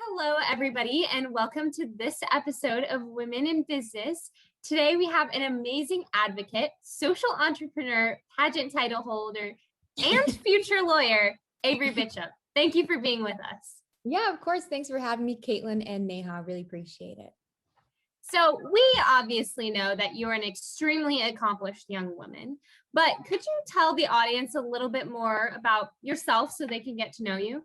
Hello, everybody, and welcome to this episode of Women in Business. Today, we have an amazing advocate, social entrepreneur, pageant title holder, and future lawyer, Averie Bishop. Thank you for being with us. Yeah, of course. Thanks for having me, Caitlin and Neha. Really appreciate it. So we obviously know that you're an extremely accomplished young woman, but could you tell the audience a little bit more about yourself so they can get to know you?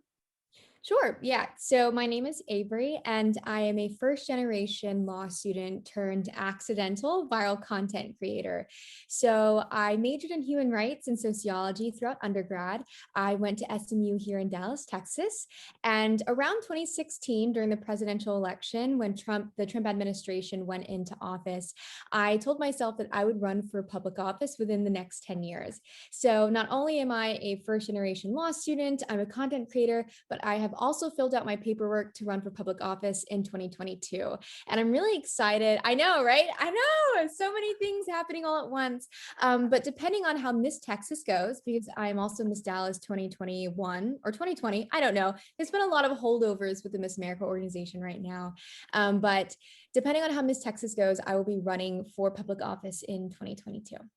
Sure. Yeah. So my name is Averie, and I am a first generation law student turned accidental viral content creator. So I majored in human rights and sociology throughout undergrad. I went to SMU here in Dallas, Texas. And around 2016, during the presidential election, when the Trump administration went into office, I told myself that I would run for public office within the next 10 years. So not only am I a first generation law student, I'm a content creator, but I have also filled out my paperwork to run for public office in 2022. And I'm really excited. I know, right? I know, so many things happening all at once. But depending on how Miss Texas goes, because I'm also Miss Dallas 2021 or 2020, I don't know. There's been a lot of holdovers with the Miss America organization right now. But depending on how Miss Texas goes, I will be running for public office in 2022. Oh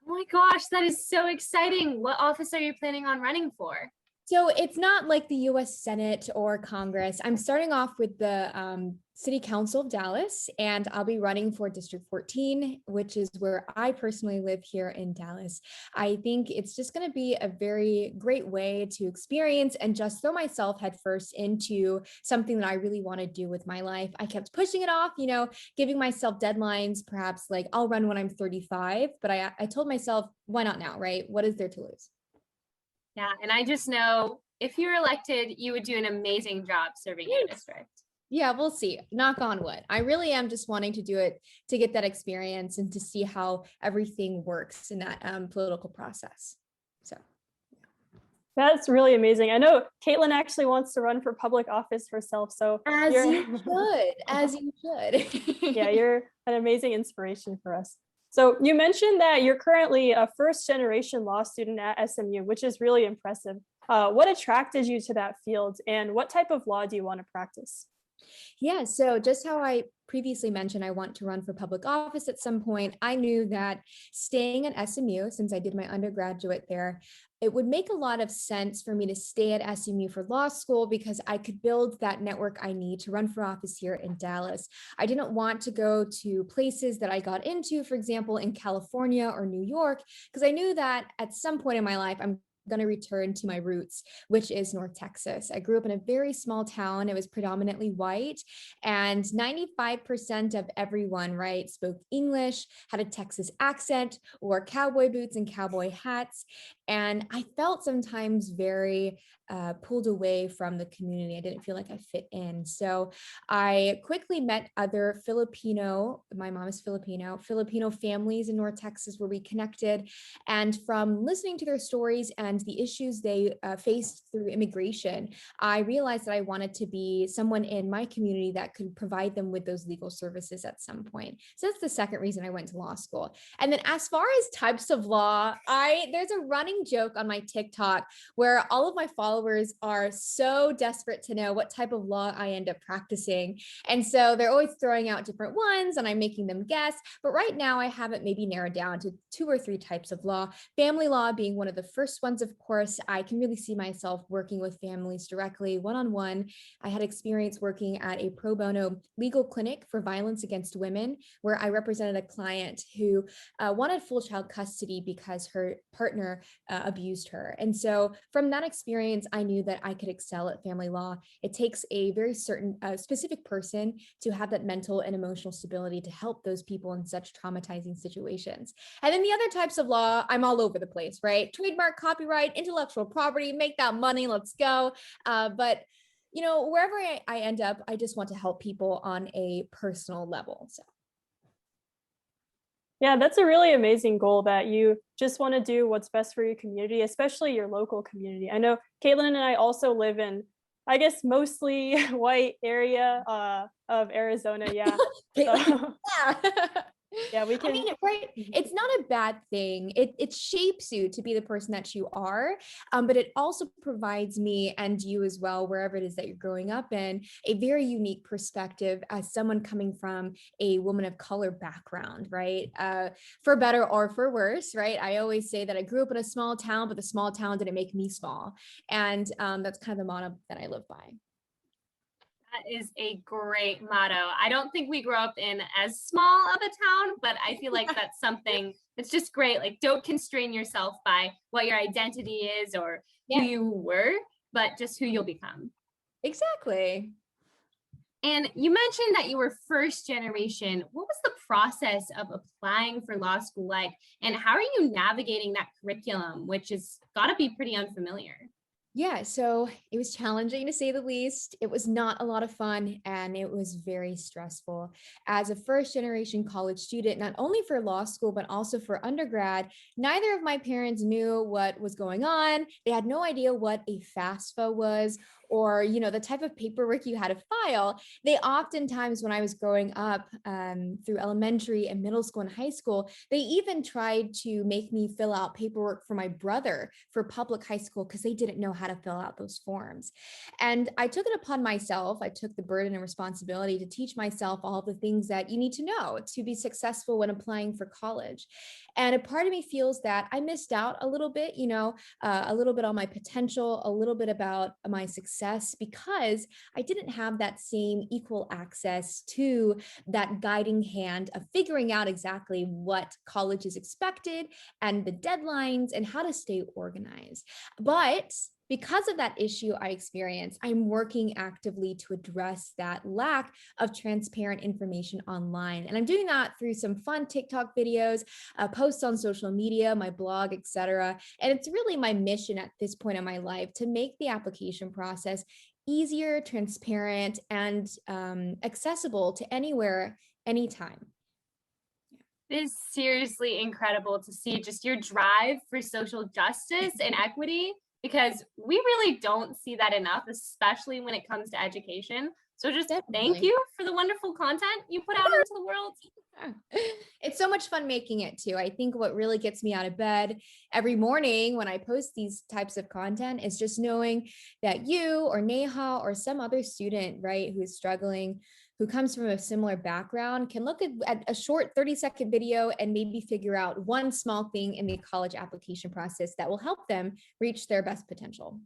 my gosh, that is so exciting. What office are you planning on running for? So it's not like the US Senate or Congress. I'm starting off with the City Council of Dallas, and I'll be running for District 14, which is where I personally live here in Dallas. I think it's just going to be a very great way to experience and just throw myself headfirst into something that I really want to do with my life. I kept pushing it off, giving myself deadlines, perhaps like I'll run when I'm 35, but I told myself, why not now, right? What is there to lose? Yeah, and I just know if you're elected, you would do an amazing job serving your district. Yeah, we'll see. Knock on wood. I really am just wanting to do it to get that experience and to see how everything works in that political process. So. That's really amazing. I know Caitlin actually wants to run for public office herself. So as you should. Yeah, you're an amazing inspiration for us. So you mentioned that you're currently a first generation law student at SMU, which is really impressive. What attracted you to that field, and what type of law do you want to practice? Yeah, so just how I previously mentioned, I want to run for public office at some point. I knew that staying at SMU, since I did my undergraduate there, it would make a lot of sense for me to stay at SMU for law school because I could build that network I need to run for office here in Dallas. I didn't want to go to places that I got into, for example, in California or New York, because I knew that at some point in my life, I'm going to return to my roots, which is North Texas. I grew up in a very small town. It was predominantly white, and 95% of everyone, right, spoke English, had a Texas accent, wore cowboy boots and cowboy hats. And I felt sometimes very pulled away from the community. I didn't feel like I fit in. So I quickly met other my mom is Filipino families in North Texas where we connected. And from listening to their stories and the issues they faced through immigration, I realized that I wanted to be someone in my community that could provide them with those legal services at some point. So that's the second reason I went to law school. And then as far as types of law, there's a running joke on my TikTok where all of my followers are so desperate to know what type of law I end up practicing. And so they're always throwing out different ones and I'm making them guess. But right now I have it maybe narrowed down to 2 or 3 types of law. Family law being one of the first ones, of course. I can really see myself working with families directly, one-on-one. I had experience working at a pro bono legal clinic for violence against women, where I represented a client who wanted full child custody because her partner abused her. And so from that experience, I knew that I could excel at family law. It takes a very specific person to have that mental and emotional stability to help those people in such traumatizing situations. And then the other types of law, I'm all over the place, right? Trademark, copyright, intellectual property, make that money, let's go. But wherever I end up, I just want to help people on a personal level. So. Yeah, that's a really amazing goal that you just want to do what's best for your community, especially your local community. I know Caitlin and I also live in, I guess, mostly white area of Arizona. Yeah. So, Yeah, we I can. mean, right? It's not a bad thing. It shapes you to be the person that you are, but it also provides me and you as well, wherever it is that you're growing up in, a very unique perspective as someone coming from a woman of color background, right? For better or for worse, right? I always say that I grew up in a small town, but the small town didn't make me small, and that's kind of the motto that I live by. That is a great motto. I don't think we grew up in as small of a town, but I feel like that's something that's just great. Like, don't constrain yourself by what your identity is or who Yeah, you were, but just who you'll become. exactly. And you mentioned that you were first generation. What was the process of applying for law school like? And how are you navigating that curriculum, which has got to be pretty unfamiliar? Yeah, so it was challenging to say the least. It was not a lot of fun and it was very stressful. As a first generation college student, not only for law school, but also for undergrad, neither of my parents knew what was going on. They had no idea what a FAFSA was or, the type of paperwork you had to file. They oftentimes, when I was growing up through elementary and middle school and high school, they even tried to make me fill out paperwork for my brother for public high school because they didn't know how to fill out those forms. And I took it upon myself. I took the burden and responsibility to teach myself all the things that you need to know to be successful when applying for college. And a part of me feels that I missed out a little bit, a little bit on my potential, a little bit about my success because I didn't have that same equal access to that guiding hand of figuring out exactly what college is expected and the deadlines and how to stay organized. But because of that issue I experienced, I'm working actively to address that lack of transparent information online. And I'm doing that through some fun TikTok videos, posts on social media, my blog, etc. And it's really my mission at this point in my life to make the application process easier, transparent, and accessible to anywhere, anytime. It is seriously incredible to see just your drive for social justice and equity because we really don't see that enough, especially when it comes to education. So just thank Definitely. you for the wonderful content you put out into the world. It's so much fun making it too. I think what really gets me out of bed every morning when I post these types of content is just knowing that you or Neha or some other student, right, who's struggling, who comes from a similar background, can look at a short 30-second video and maybe figure out one small thing in the college application process that will help them reach their best potential.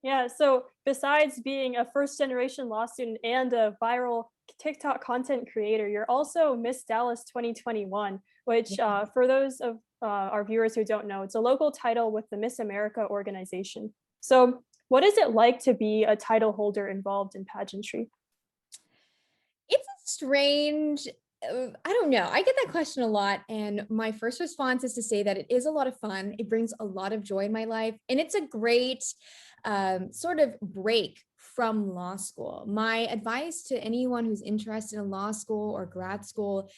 Yeah, so besides being a first generation law student and a viral TikTok content creator, you're also Miss Dallas 2021, which for those of our viewers who don't know, it's a local title with the Miss America organization. So what is it like to be a title holder involved in pageantry? It's a strange, I don't know. I get that question a lot. And my first response is to say that it is a lot of fun. It brings a lot of joy in my life. And it's a great sort of break from law school. My advice to anyone who's interested in law school or grad school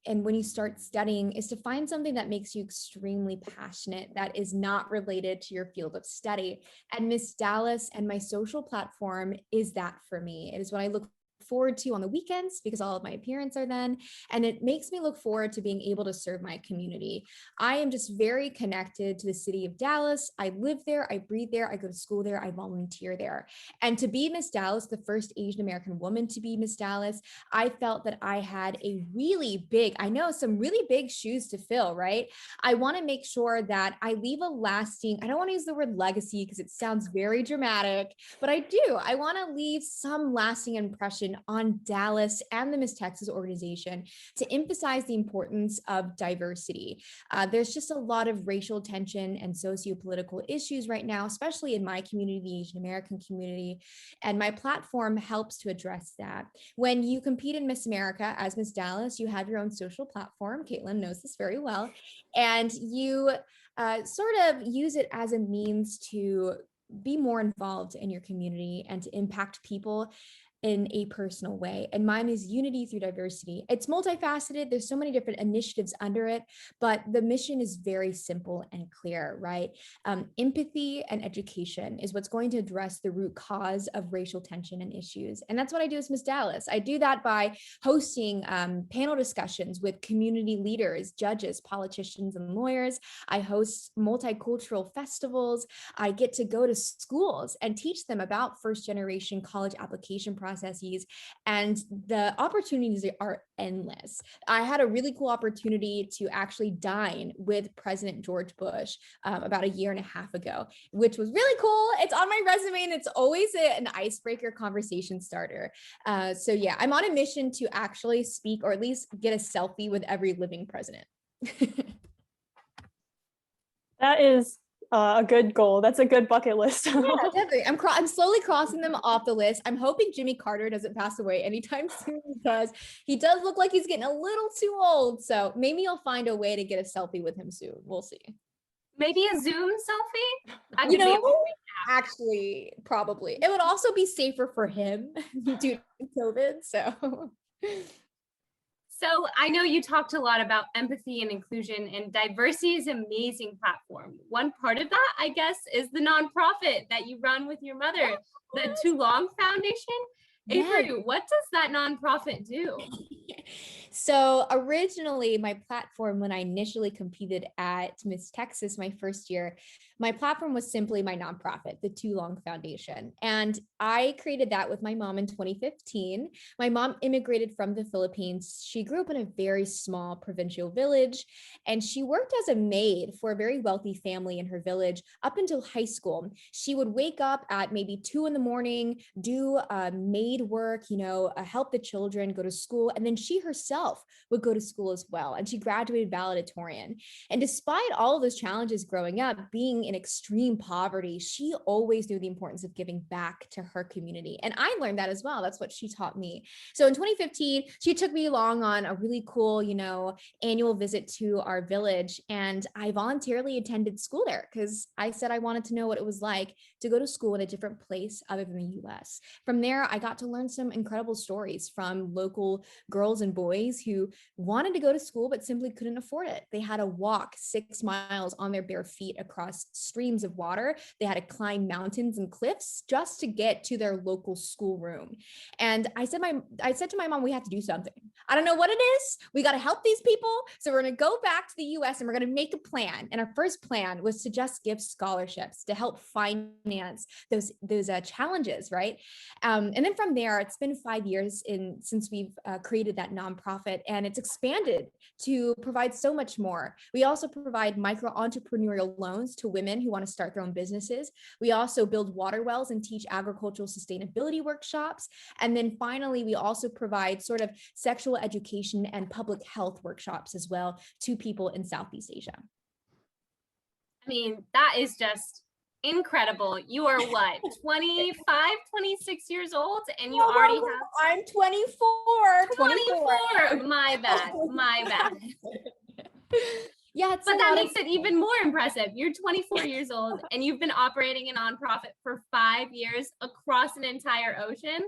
and when you start studying is to find something that makes you extremely passionate that is not related to your field of study. And Miss Dallas and my social platform is that for me. It is what I look forward to on the weekends because all of my appearances are then, and it makes me look forward to being able to serve my community. I am just very connected to the city of Dallas. I live there, I breathe there, I go to school there, I volunteer there. And to be Miss Dallas, the first Asian American woman to be Miss Dallas, I felt that I had a really big, I know some really big shoes to fill, right? I want to make sure that I leave a lasting, I don't want to use the word legacy because it sounds very dramatic, but I do. I want to leave some lasting impression on Dallas and the Miss Texas organization to emphasize the importance of diversity. There's just a lot of racial tension and socio-political issues right now, especially in my community, the Asian American community, and my platform helps to address that. When you compete in Miss America as Miss Dallas, you have your own social platform. Caitlin knows this very well, and you sort of use it as a means to be more involved in your community and to impact people in a personal way. And mine is unity through diversity. It's multifaceted. There's so many different initiatives under it, but the mission is very simple and clear, right? Empathy and education is what's going to address the root cause of racial tension and issues. And that's what I do as Miss Dallas. I do that by hosting panel discussions with community leaders, judges, politicians, and lawyers. I host multicultural festivals. I get to go to schools and teach them about first generation college application processes, and the opportunities are endless. I had a really cool opportunity to actually dine with President George Bush about a year and a half ago, which was really cool. It's on my resume and it's always an icebreaker conversation starter. So yeah, I'm on a mission to actually speak or at least get a selfie with every living president. That is a good goal. That's a good bucket list. Yeah, definitely. I'm slowly crossing them off the list. I'm hoping Jimmy Carter doesn't pass away anytime soon because he does look like he's getting a little too old. So maybe I'll find a way to get a selfie with him soon. We'll see. Maybe a Zoom selfie? Actually, probably. It would also be safer for him due to COVID. So I know you talked a lot about empathy and inclusion, and diversity is an amazing platform. One part of that, I guess, is the nonprofit that you run with your mother, the Too Long Foundation. Averie, what does that nonprofit do? So originally my platform, when I initially competed at Miss Texas my first year, my platform was simply my nonprofit, the Too Long Foundation. And I created that with my mom in 2015. My mom immigrated from the Philippines. She grew up in a very small provincial village, and she worked as a maid for a very wealthy family in her village up until high school. She would wake up at maybe 2 a.m, do maid work, help the children go to school. And then she herself would go to school as well. And she graduated valedictorian. And despite all of those challenges growing up, being in extreme poverty, she always knew the importance of giving back to her community. And I learned that as well. That's what she taught me. So in 2015, she took me along on a really cool, annual visit to our village. And I voluntarily attended school there because I said I wanted to know what it was like to go to school in a different place other than the US. From there, I got to learn some incredible stories from local girls and boys who wanted to go to school but simply couldn't afford it. They had to walk 6 miles on their bare feet across streams of water. They had to climb mountains and cliffs just to get to their local schoolroom. And I said to my mom, we have to do something. I don't know what it is. We got to help these people. So we're going to go back to the US and we're going to make a plan. And our first plan was to just give scholarships to help finance those challenges, right? And then from there, it's been 5 years since we've created that nonprofit, and it's expanded to provide so much more. We also provide micro entrepreneurial loans to women who want to start their own businesses. We also build water wells and teach agricultural sustainability workshops. And then finally, we also provide sort of sexual education and public health workshops as well to people in Southeast Asia. I mean, that is just incredible. You are what, 25, 26 years old, and you already have... I'm 24. 24. My bad. Yeah, but that makes it even more impressive. You're 24 years old and you've been operating a nonprofit for 5 years across an entire ocean.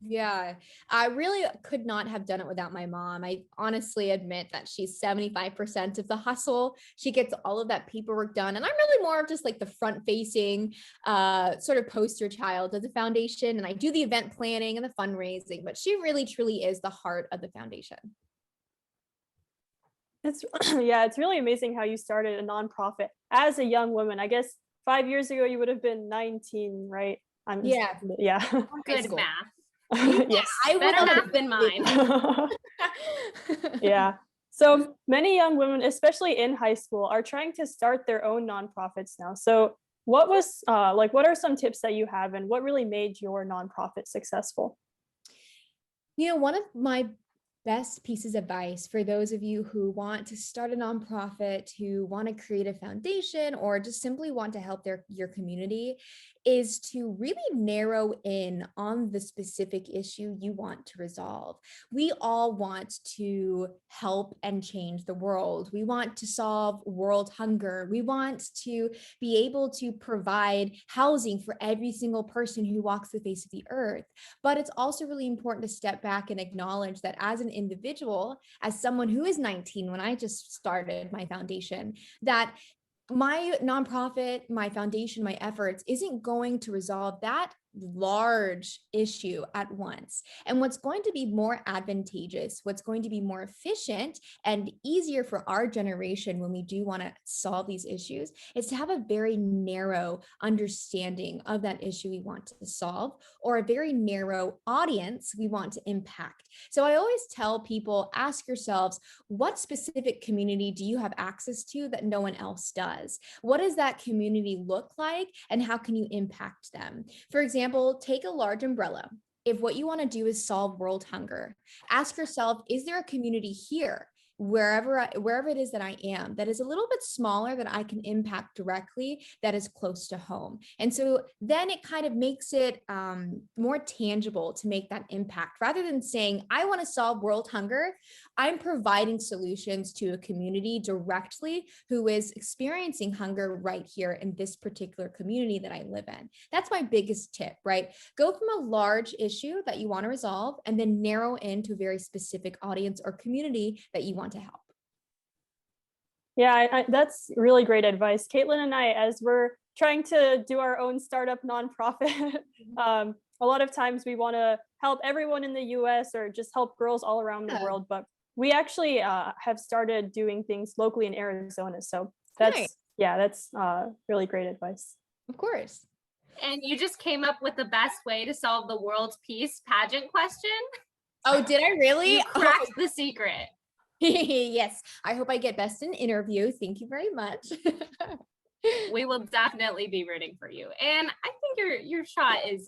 Yeah, I really could not have done it without my mom. I honestly admit that she's 75% of the hustle. She gets all of that paperwork done. And I'm really more of just like the front facing sort of poster child of the foundation. And I do the event planning and the fundraising, but she really truly is the heart of the foundation. It's really amazing how you started a nonprofit as a young woman. I guess 5 years ago, you would have been 19, right? Yeah. Good math. Yes. Better math than mine. Yeah. So many young women, especially in high school, are trying to start their own nonprofits now. So what are some tips that you have, and what really made your nonprofit successful? One of my best pieces of advice for those of you who want to start a nonprofit, who want to create a foundation, or just simply want to help your community is to really narrow in on the specific issue you want to resolve. We all want to help and change the world. We want to solve world hunger. We want to be able to provide housing for every single person who walks the face of the earth. But it's also really important to step back and acknowledge that as an individual, as someone who is 19 when I just started my foundation, that my nonprofit, my foundation, my efforts isn't going to resolve that large issue at once. And what's going to be more advantageous, what's going to be more efficient and easier for our generation when we do want to solve these issues is to have a very narrow understanding of that issue we want to solve, or a very narrow audience we want to impact. So I always tell people, ask yourselves, what specific community do you have access to that no one else does? What does that community look like, and how can you impact them? For example, take a large umbrella. If what you want to do is solve world hunger, ask yourself, is there a community here, wherever it is that I am, that is a little bit smaller, that I can impact directly, that is close to home? And so then it kind of makes it more tangible to make that impact. Rather than saying, I want to solve world hunger, I'm providing solutions to a community directly who is experiencing hunger right here in this particular community that I live in. That's my biggest tip, right? Go from a large issue that you want to resolve and then narrow into a very specific audience or community that you want to help. Yeah, that's really great advice. Caitlin and I, as we're trying to do our own startup nonprofit, a lot of times we want to help everyone in the US or just help girls all around the world, but we actually have started doing things locally in Arizona. So that's, nice. Yeah, that's really great advice. Of course. And you just came up with the best way to solve the world peace pageant question. Oh, did I really? You cracked the secret. Yes, I hope I get best in interview. Thank you very much. We will definitely be rooting for you. And I think your shot is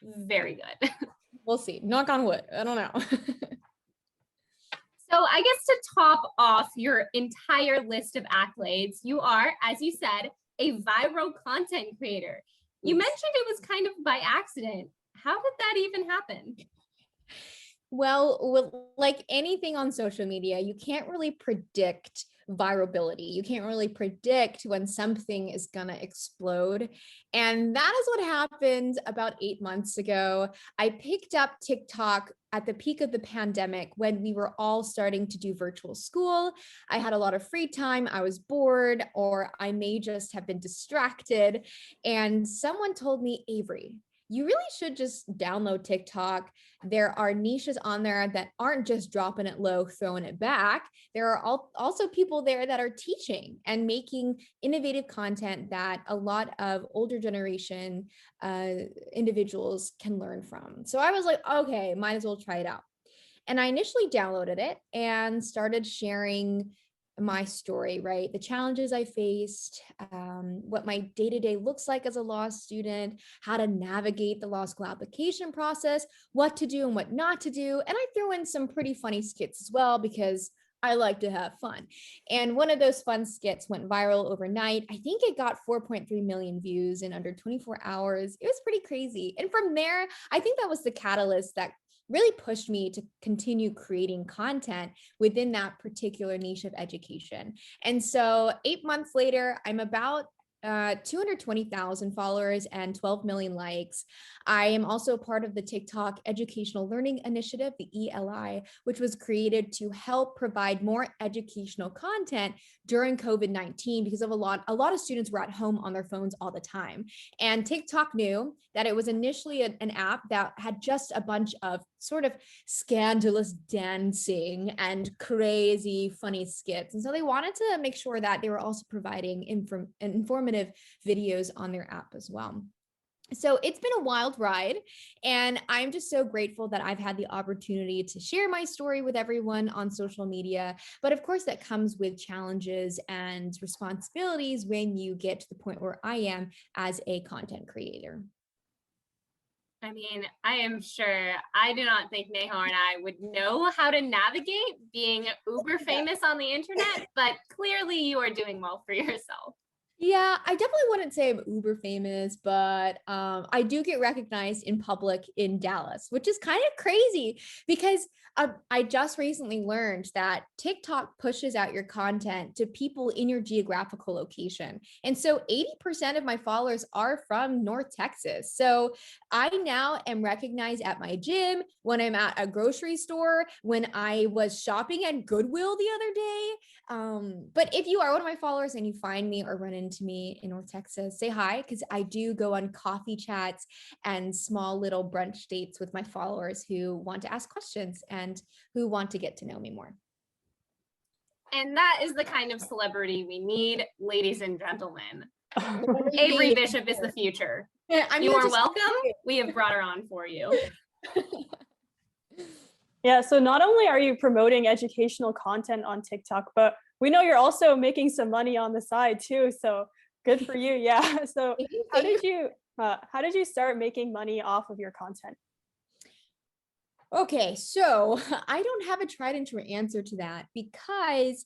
very good. We'll see. Knock on wood. I don't know. So I guess to top off your entire list of accolades, you are, as you said, a viral content creator. You mentioned it was kind of by accident. How did that even happen? Well, like anything on social media, you can't really predict virality. You can't really predict when something is gonna explode. And that is what happened about 8 months ago. I picked up TikTok at the peak of the pandemic when we were all starting to do virtual school. I had a lot of free time. I was bored, or I may just have been distracted. And someone told me, Averie, you really should just download TikTok. There are niches on there that aren't just dropping it low, throwing it back. There are also people there that are teaching and making innovative content that a lot of older generation individuals can learn from. So I was like, okay, might as well try it out. And I initially downloaded it and started sharing my story, right? The challenges I faced, what my day-to-day looks like as a law student, how to navigate the law school application process, what to do and what not to do. And I threw in some pretty funny skits as well, because I like to have fun. And one of those fun skits went viral overnight. I think it got 4.3 million views in under 24 hours. It was pretty crazy. And from there, I think that was the catalyst that really pushed me to continue creating content within that particular niche of education. And so 8 months later, I'm about 220,000 followers and 12 million likes. I am also part of the TikTok Educational Learning Initiative, the ELI, which was created to help provide more educational content during COVID-19, because of a lot of students were at home on their phones all the time. And TikTok knew that it was initially an app that had just a bunch of sort of scandalous dancing and crazy funny skits. And so they wanted to make sure that they were also providing informative videos on their app as well. So it's been a wild ride, and I'm just so grateful that I've had the opportunity to share my story with everyone on social media. But of course, that comes with challenges and responsibilities when you get to the point where I am as a content creator. I mean, I am sure, I do not think Neha and I would know how to navigate being uber famous on the internet, but clearly you are doing well for yourself. Yeah, I definitely wouldn't say I'm uber famous, but I do get recognized in public in Dallas, which is kind of crazy because I just recently learned that TikTok pushes out your content to people in your geographical location. And so 80% of my followers are from North Texas. So I now am recognized at my gym, when I'm at a grocery store, when I was shopping at Goodwill the other day. But if you are one of my followers and you find me or run into me in North Texas, say hi, because I do go on coffee chats and small little brunch dates with my followers who want to ask questions and who want to get to know me more. And that is the kind of celebrity we need, ladies and gentlemen. Averie Averie Bishop is the future. You are welcome. We have brought her on for you. Yeah, so not only are you promoting educational content on TikTok, but we know you're also making some money on the side too. So good for you. Yeah. So how did you start making money off of your content? Okay, so I don't have a tried and true answer to that because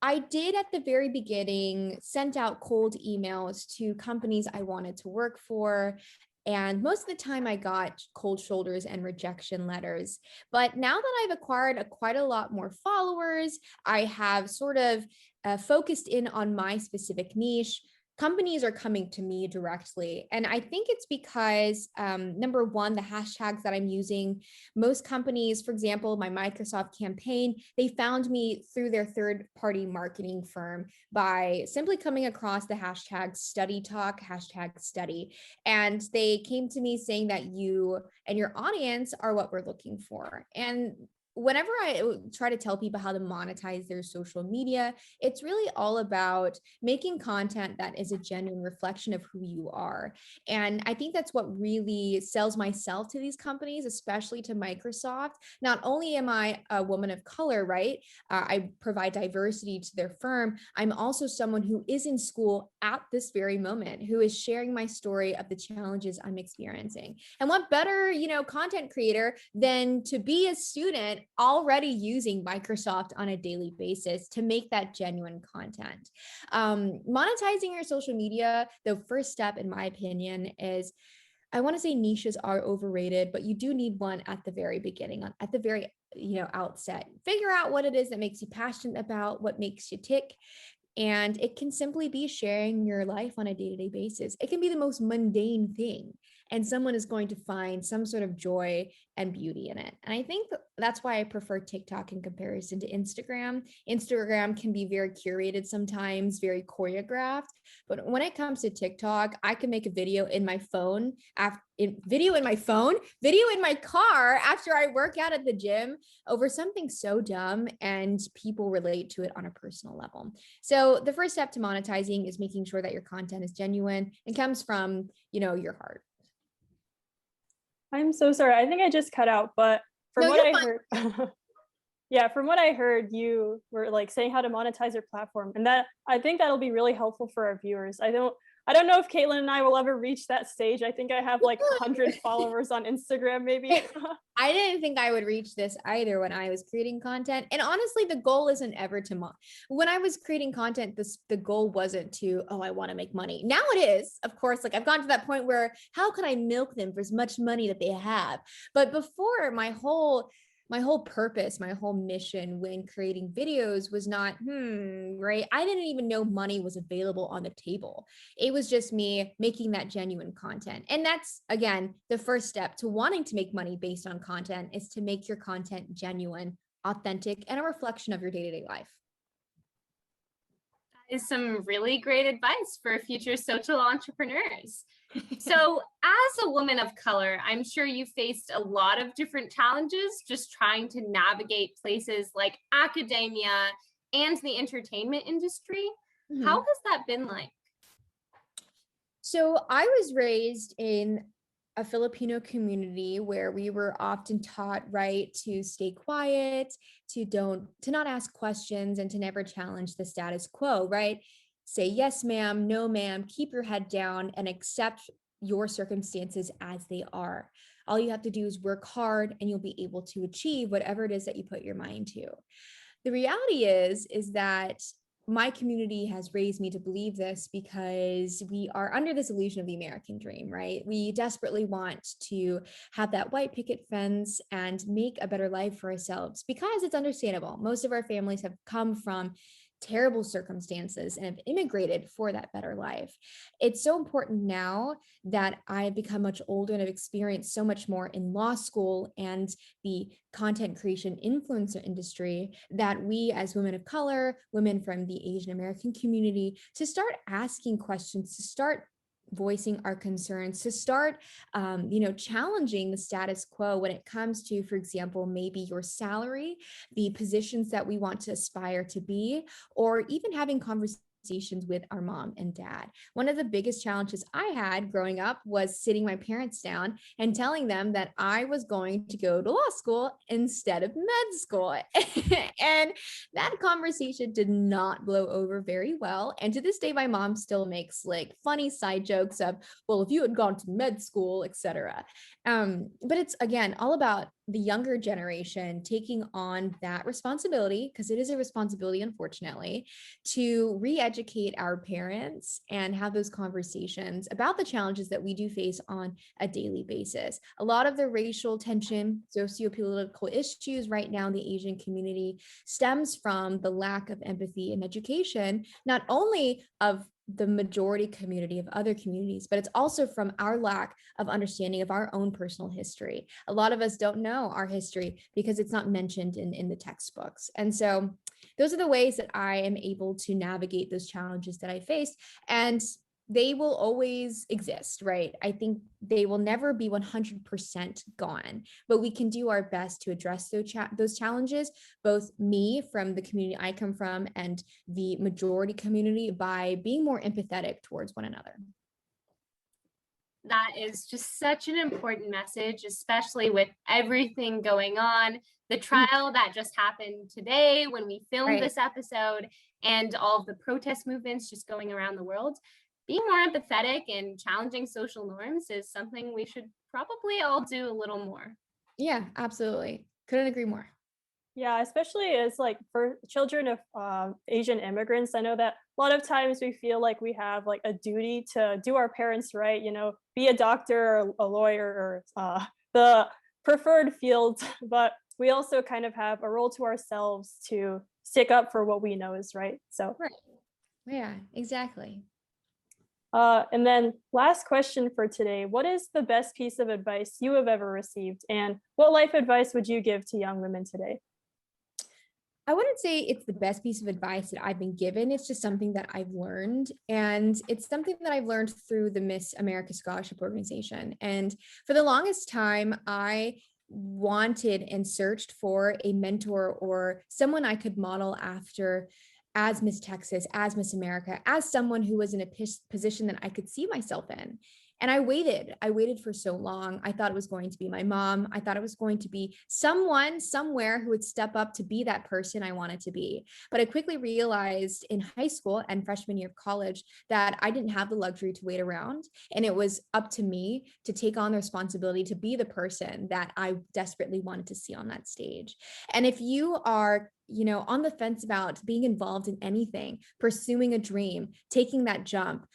I did at the very beginning sent out cold emails to companies I wanted to work for. And most of the time I got cold shoulders and rejection letters. But now that I've acquired quite a lot more followers, I have sort of focused in on my specific niche. Companies are coming to me directly. And I think it's because, number one, the hashtags that I'm using, most companies, for example, my Microsoft campaign, they found me through their third-party marketing firm by simply coming across the hashtag study talk, hashtag study. And they came to me saying that you and your audience are what we're looking for. And whenever I try to tell people how to monetize their social media, it's really all about making content that is a genuine reflection of who you are. And I think that's what really sells myself to these companies, especially to Microsoft. Not only am I a woman of color, right? I provide diversity to their firm. I'm also someone who is in school at this very moment, who is sharing my story of the challenges I'm experiencing. And what better, content creator than to be a student already using Microsoft on a daily basis to make that genuine content. Monetizing your social media, the first step, in my opinion, is, I want to say niches are overrated, but you do need one at the very beginning, at the very outset. Figure out what it is that makes you passionate about, what makes you tick. And it can simply be sharing your life on a day-to-day basis. It can be the most mundane thing, and someone is going to find some sort of joy and beauty in it. And I think that's why I prefer TikTok in comparison to Instagram. Instagram can be very curated sometimes, very choreographed. But when it comes to TikTok, I can make a video in my phone, video in my car after I work out at the gym over something so dumb, and people relate to it on a personal level. So the first step to monetizing is making sure that your content is genuine and comes from, your heart. I'm so sorry. I think I just cut out, but from what I heard, yeah, from what I heard, you were like saying how to monetize your platform, and that I think that'll be really helpful for our viewers. I don't know if Caitlin and I will ever reach that stage. I think I have like 100 followers on Instagram, maybe. I didn't think I would reach this either when I was creating content. And honestly, the goal isn't ever to when I was creating content, the goal wasn't to, oh, I want to make money. Now it is, of course. Like, I've gotten to that point where how can I milk them for as much money that they have? But before, my whole purpose, my whole mission when creating videos was not, right? I didn't even know money was available on the table. It was just me making that genuine content. And that's, again, the first step to wanting to make money based on content, is to make your content genuine, authentic, and a reflection of your day-to-day life. That is some really great advice for future social entrepreneurs. So, as a woman of color, I'm sure you faced a lot of different challenges just trying to navigate places like academia and the entertainment industry. Mm-hmm. How has that been like? So I was raised in a Filipino community where we were often taught, right, to stay quiet, to not ask questions, and to never challenge the status quo, right? Say yes, ma'am, no, ma'am, keep your head down and accept your circumstances as they are. All you have to do is work hard and you'll be able to achieve whatever it is that you put your mind to. The reality is that my community has raised me to believe this because we are under this illusion of the American dream, right? We desperately want to have that white picket fence and make a better life for ourselves because it's understandable. Most of our families have come from terrible circumstances and have immigrated for that better life. It's so important now that I have become much older and have experienced so much more in law school and the content creation influencer industry that we as women of color, women from the Asian American community, to start asking questions, to start voicing our concerns, to start challenging the status quo when it comes to, for example, maybe your salary, the positions that we want to aspire to be, or even having conversations with our mom and dad. One of the biggest challenges I had growing up was sitting my parents down and telling them that I was going to go to law school instead of med school. And that conversation did not blow over very well. And to this day, my mom still makes like funny side jokes of, well, if you had gone to med school, etc. But it's, again, all about the younger generation taking on that responsibility, because it is a responsibility, unfortunately, to re-educate our parents and have those conversations about the challenges that we do face on a daily basis. A lot of the racial tension, socio-political issues right now in the Asian community stems from the lack of empathy and education, not only of the majority community of other communities, but it's also from our lack of understanding of our own personal history. A lot of us don't know our history because it's not mentioned in the textbooks. And so those are the ways that I am able to navigate those challenges that I faced. And they will always exist, right? I think they will never be 100% gone, but we can do our best to address those challenges, both me from the community I come from and the majority community, by being more empathetic towards one another. That is just such an important message, especially with everything going on. The trial that just happened today when we filmed this episode, and all of the protest movements just going around the world. Being more empathetic and challenging social norms is something we should probably all do a little more. Yeah, absolutely. Couldn't agree more. Yeah, especially as like for children of Asian immigrants, I know that a lot of times we feel like we have like a duty to do our parents right, be a doctor or a lawyer or the preferred field, but we also kind of have a role to ourselves to stick up for what we know is right. So, right. Yeah, exactly. And then last question for today, what is the best piece of advice you have ever received, and what life advice would you give to young women today? I wouldn't say it's the best piece of advice that I've been given. It's just something that I've learned. And it's something that I've learned through the Miss America Scholarship Organization. And for the longest time, I wanted and searched for a mentor or someone I could model after as Miss Texas, as Miss America, as someone who was in a position that I could see myself in. And I waited for so long. I thought it was going to be my mom. I thought it was going to be someone somewhere who would step up to be that person I wanted to be. But I quickly realized in high school and freshman year of college that I didn't have the luxury to wait around. And it was up to me to take on the responsibility to be the person that I desperately wanted to see on that stage. And if you are on the fence about being involved in anything, pursuing a dream, taking that jump,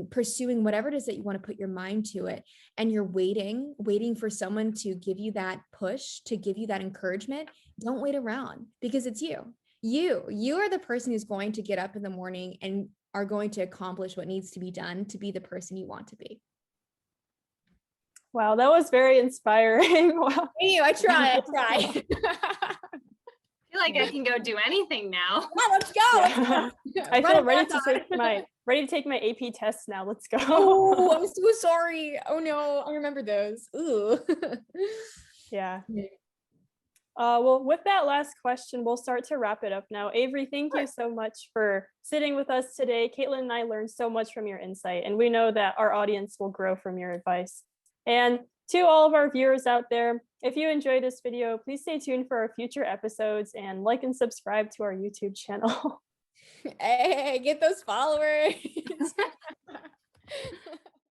pursuing whatever it is that you want to put your mind to it, and you're waiting for someone to give you that push, to give you that encouragement, don't wait around, because it's you. You are the person who's going to get up in the morning and are going to accomplish what needs to be done to be the person you want to be. Wow, that was very inspiring. Wow. Thank you. I try. I feel like I can go do anything now. Yeah, let's go. Yeah. I feel ready to take my AP test now. Let's go. Oh, I'm so sorry. Oh no, I remember those. Ooh. Yeah. Well, with that last question, we'll start to wrap it up now. Averie, thank you so much for sitting with us today. Caitlin and I learned so much from your insight, and we know that our audience will grow from your advice. And to all of our viewers out there, if you enjoyed this video, please stay tuned for our future episodes and like and subscribe to our YouTube channel. Hey, get those followers.